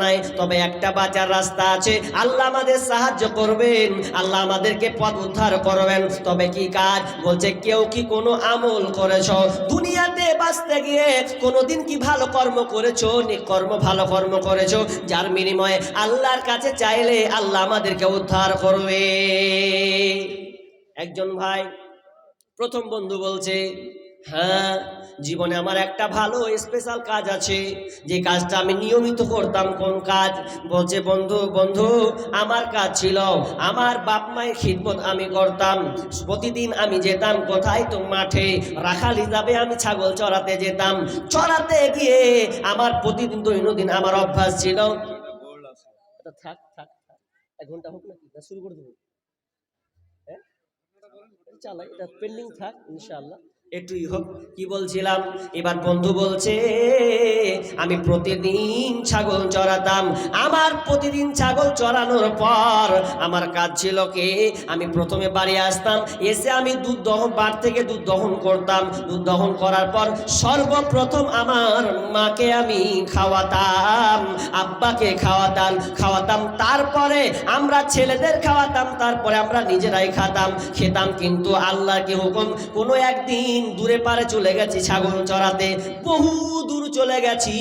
নাই, তবে একটা বাঁচার রাস্তা আছে। আল্লাহ আমাদের সাহায্য করবেন, আল্লাহ আমাদেরকে পথ উদ্ধার করবেন। তবে কি কাজ? বলছে কেউ কি কোনো আমল করেছো দুনিয়াতে বাঁচতে গিয়ে? কোনোদিন কি ভালো কর্ম করেছো? কর্ম ভালো কর্ম করেছো যার বিনিময়ে আল্লাহর কাছে চাইলে আল্লাহ আমাদেরকে উদ্ধার করবে। একজন ভাই প্রথম বন্ধু বলছে, হ্যাঁ জীবনে আমার একটা ভালো স্পেশাল কাজ আছে, যে কাজটা আমি নিয়মিত করতাম। কোন কাজ? বলছে বন্ধু বন্ধু আমার কাজ ছিল আমার বাপ মায়ের খিদমত আমি করতাম। প্রতিদিন আমি যেতাম কোথায়? তো মাঠে রাখাল হিসাবে আমি ছাগল চড়াতে যেতাম। চড়াতে গিয়ে আমার প্রতিদিন দৈনন্দিন আমার অভ্যাস ছিল। থাক থাক থাক, 1 ঘন্টা হোক নাকি, শুরু করে দেবো? হ্যাঁ চালাই, এটা পেন্ডিং থাক ইনশাআল্লাহ, একটুই হোক। কি বলছিলাম? এবার বন্ধু বলছে আমি প্রতিদিন ছাগল চড়াতাম। আমার প্রতিদিন ছাগল চড়ানোর পর আমার কাজ ছিল কি, আমি প্রথমে বাড়ি আসতাম, এসে আমি দুধ দহন, বার থেকে দুধ দহন করতাম। দুধ দহন করার পর সর্বপ্রথম আমার মাকে আমি খাওয়াতাম, আব্বাকে খাওয়াতাম, তারপরে আমরা ছেলেদের খাওয়াতাম, তারপরে আমরা নিজেরাই খেতাম। কিন্তু আল্লাহর কি হুকুম, কোনো একদিন দূরে পারে চলে গেছি ছাগল চড়াতে, বহু দূর চলে গেছি।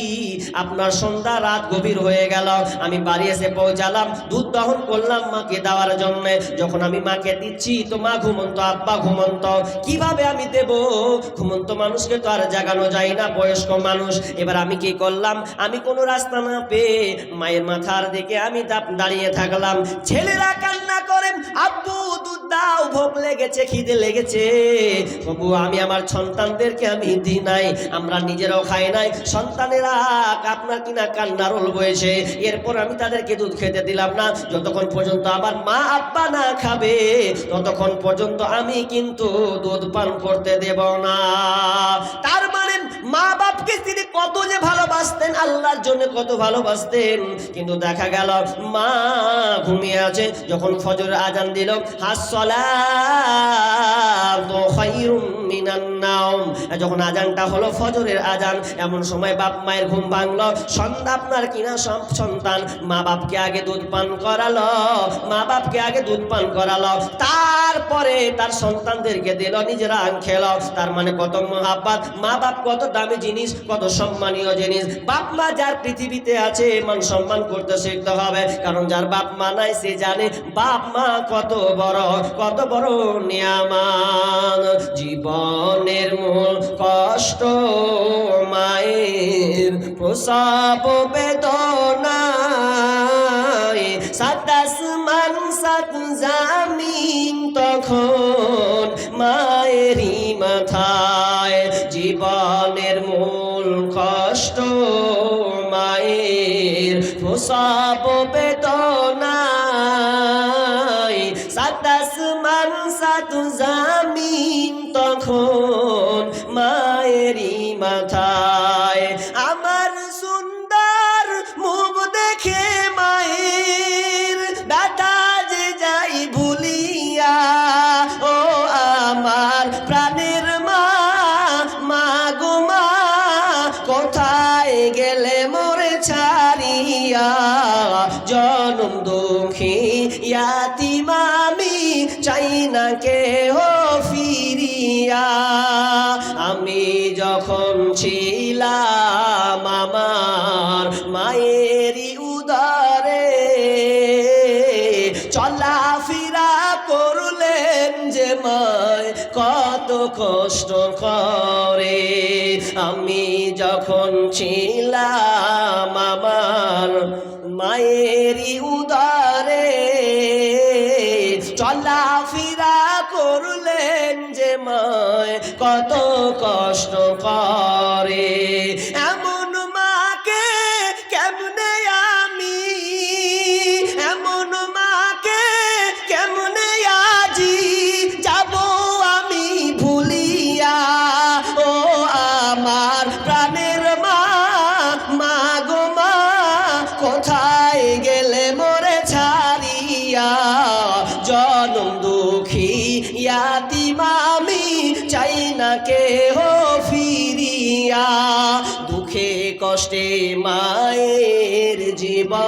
আপনার সন্ধ্যা রাত গভীর হয়ে গেল, আমি বাড়ি এসে পৌঁছালাম, দুধ দহন করলাম মাকে দেওয়ার জন্য। যখন আমি মাকে দিচ্ছি তো মা ঘুমন্ত, আব্বা ঘুমন্ত, কিভাবে আমি দেব? ঘুমন্ত মানুষকে তো আর জাগানো যায় না, বয়স্ক মানুষ। এবার আমি কি করলাম, আমি কোনো রাস্তা না পেয়ে মায়ের মাথার দিকে আমি দাঁড়িয়ে থাকলাম। ছেলেরা কান্না করে, আব্বু দুধ দাও, ভোগ লেগেছে, খিদে লেগেছে। বাবু আমি আমার সন্তানদেরকে আমি দিই নাই, আমরা নিজেরাও খাই নাই, সন্তানেরা আপনার কিনা কান্নার রোল বয়েছে। এরপর আমি তাদেরকে দুধ খেতে দিলাম না। যতক্ষণ পর্যন্ত আমার মা আব্বা না খাবে ততক্ষণ পর্যন্ত আমি কিন্তু দুধ পান করতে দেব না। তার মানে মা বাপকে তিনি কত যে ভালোবাসতেন, আল্লাহর জন্য কত ভালোবাসতেন। কিন্তু দেখা গেল মা ঘুমিয়ে আছে। যখন ফজরের আজান দিল, আসসালাতু খায়রুম মিনান নাওম, যখন আজানটা হলো ফজরের আজান, এমন সময় বাপ মায়ের ঘুম ভাঙলো। সন্ধ্যা আপনার কিনা সন্তান মা বাপকে আগে দুধ পান করালো, তারপরে তার সন্তানদেরকে দিল, নিজেরা খেলো। তার মানে কত মহাব্বত, মা বাপ কত দামি জিনিস, কত সম্মানীয় জিনিস। বাপ মা যার পৃথিবীতে আছে মান সম্মান করতে শিখতে হবে, কারণ যার বাপ মা নাই সে জানে বাপ মা কত বড় নিয়ামত। জীবনের মূল কষ্ট মায়ের প্রসব বেদনায়, সাত আসমান সাত জামিন তখন মায়েরই মাথায়। জীবনের মূল কষ্ট মায়ের প্রসব বেদনায়, সাত আসমান সাত জামিন তখন মায়েরই মাথায়। আমার সুন্দর মুখ দেখে মায়ের ব্যথা যে যাই ভুলিয়া, ও আমার প্রাণের মা, মা গো মা কোথায় গেলে মোরে ছাড়িয়া? জনম দুঃখী ইয়াতীম আমি চাই না কেহ ফিরিয়া। আমি যখন ছিলাম আমার মায়েরই উদরে, চলাফেরা করলেন যে মায় কত কষ্ট করে। আমি যখন ছিলাম আমার মায়েরই উদরে, চলাফেরা করলেন যে মায় কত কষ্ট করে। এমন মাকে কেমনে আমি, এমন মাকে কেমনে আজি যাব আমি ভুলিয়া? ও আমার প্রাণের মা, মা গো মা কোথায় গেলে মোরে ছাড়িয়া? জনম দুঃখী ইয়াতীম আমি চাই না কেহ ফিরিয়া। দুঃখে কষ্টে মায়ের জীবন জীবন